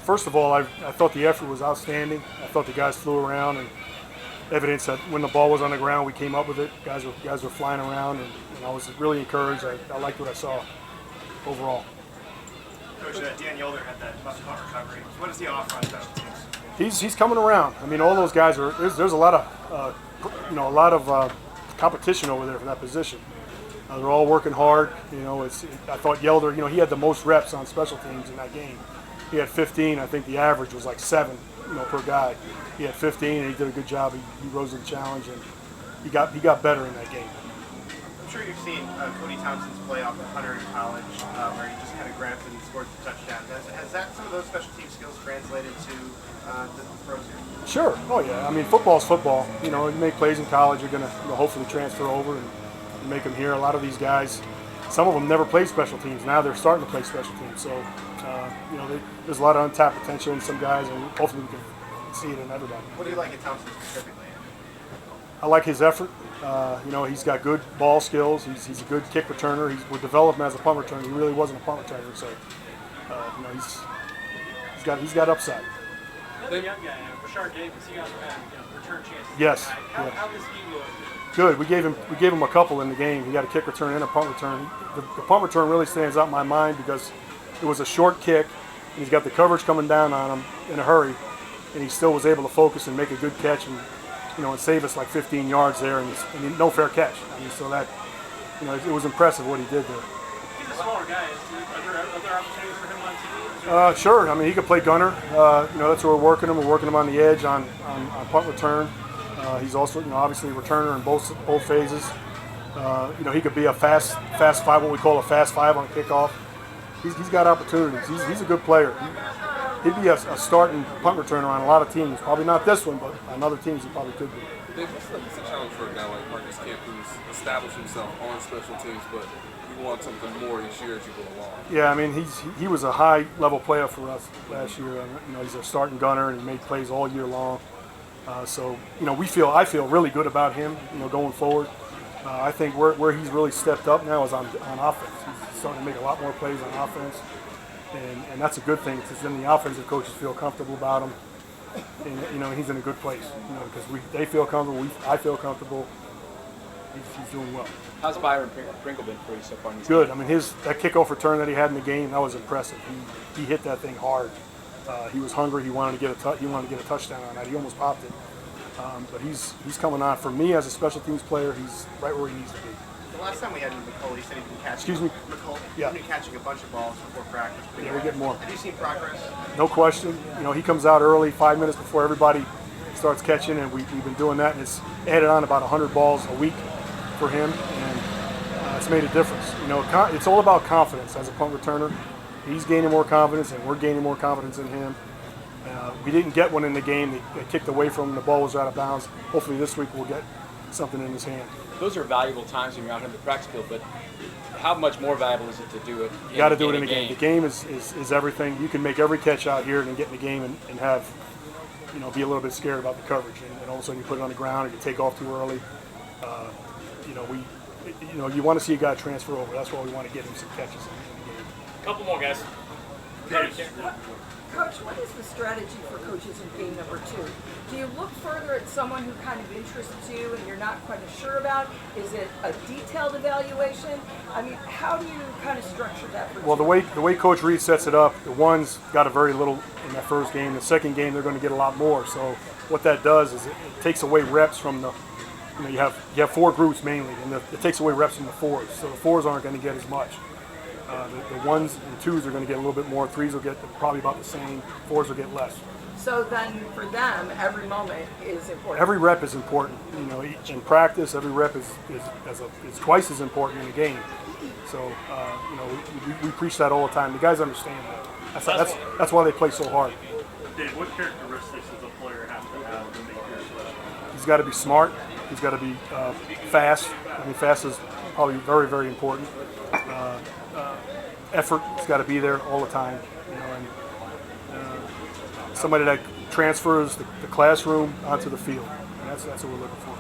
first of all, I thought the effort was outstanding. I thought the guys flew around, and evidence that when the ball was on the ground, we came up with it. Guys were flying around, and I was really encouraged. I liked what I saw overall. Coach, Dan Yolder had that punt recovery. What is he offer on special teams? He's coming around. I mean, all those guys are. There's a lot of competition over there for that position. They're all working hard. I thought Yelder. He had the most reps on special teams in that game. He had 15. I think the average was like 7, per guy. He had 15, and he did a good job. He rose to the challenge, and he got better in that game. I'm sure you've seen Cody Thompson's play off of Hunter in college, where he just kind of grabs it and scores the touchdown. Has that some of those special team skills translated to the pros here? Sure. Oh yeah. I mean, football's football. You make plays in college, you're gonna hopefully transfer over and make them here. A lot of these guys, some of them never played special teams. Now they're starting to play special teams. So there's a lot of untapped potential in some guys, and hopefully we can see it in everybody. What do you like at Thompson specifically? I like his effort. He's got good ball skills. He's a good kick returner. We developed him as a punt returner. He really wasn't a punt returner, so he's got upside. Another young guy, Rashard Davis. He also had return chances. Yes. How does he look? Good. We gave him a couple in the game. He got a kick return and a punt return. The punt return really stands out in my mind because it was a short kick, and he's got the coverage coming down on him in a hurry, and he still was able to focus and make a good catch and save us like 15 yards there, and no fair catch. I mean, so that it was impressive what he did there. He's a smaller guy. Are there other opportunities for him on TV? Sure. I mean, he could play gunner. That's where we're working him. We're working him on the edge on punt return. He's also, obviously a returner in both phases. He could be a fast 5, what we call a fast 5 on kickoff. He's got opportunities. He's a good player. He'd be a starting punt returner on a lot of teams. Probably not this one, but on other teams he probably could be. Dave, what's the challenge for a guy like Marcus Kemp who's established himself on special teams, but you want something more each year as you go along? Yeah, I mean, he was a high-level player for us last year. He's a starting gunner, and he made plays all year long. I feel really good about him, going forward. I think where he's really stepped up now is on offense. He's starting to make a lot more plays on offense, and that's a good thing because then the offensive coaches feel comfortable about him, and he's in a good place. Because they feel comfortable, I feel comfortable. He's doing well. How's Byron Pringle been for you so far? Good. I mean, that kickoff return that he had in the game, that was impressive. He hit that thing hard. He was hungry. He wanted to get a touchdown on that. He almost popped it. But he's coming on. For me, as a special teams player, he's right where he needs to be. The last time we had McCall, he said he'd been catching. Excuse me? McCall, Yeah. he'd been catching a bunch of balls before practice. Yeah, we get more. Have you seen progress? No question. He comes out early, 5 minutes before everybody starts catching, and we've been doing that, and it's added on about 100 balls a week for him, and it's made a difference. It's all about confidence as a punt returner. He's gaining more confidence, and we're gaining more confidence in him. We didn't get one in the game. They kicked away from him. The ball was out of bounds. Hopefully this week we'll get something in his hand. Those are valuable times when you're out in the practice field, but how much more valuable is it to do it? You got to do it in a game. The game is everything. You can make every catch out here and then get in the game and have, be a little bit scared about the coverage, and all of a sudden you put it on the ground or you take off too early. You want to see a guy transfer over. That's why we want to get him some catches in the game. Couple more guys. Coach, what is the strategy for coaches in game number 2? Do you look further at someone who kind of interests you and you're not quite as sure about? Is it a detailed evaluation? I mean, how do you kind of structure that? Well, the way Coach Reed sets it up, the ones got a very little in that first game. The second game, they're going to get a lot more. So what that does is it takes away reps from the. You have 4 groups mainly, and it takes away reps from the 4s. So the 4s aren't going to get as much. The 1s and 2s are going to get a little bit more. 3s will get probably about the same. 4s will get less. So then, for them, every moment is important. Every rep is important. In practice, every rep is twice as important in the game. So we preach that all the time. The guys understand that. That's why they play so hard. Dave, what characteristics does a player have to make your special? He's got to be smart. He's got to be fast. I mean, fast is probably very, very important. Effort has got to be there all the time. And somebody that transfers the classroom onto the field. And that's what we're looking for.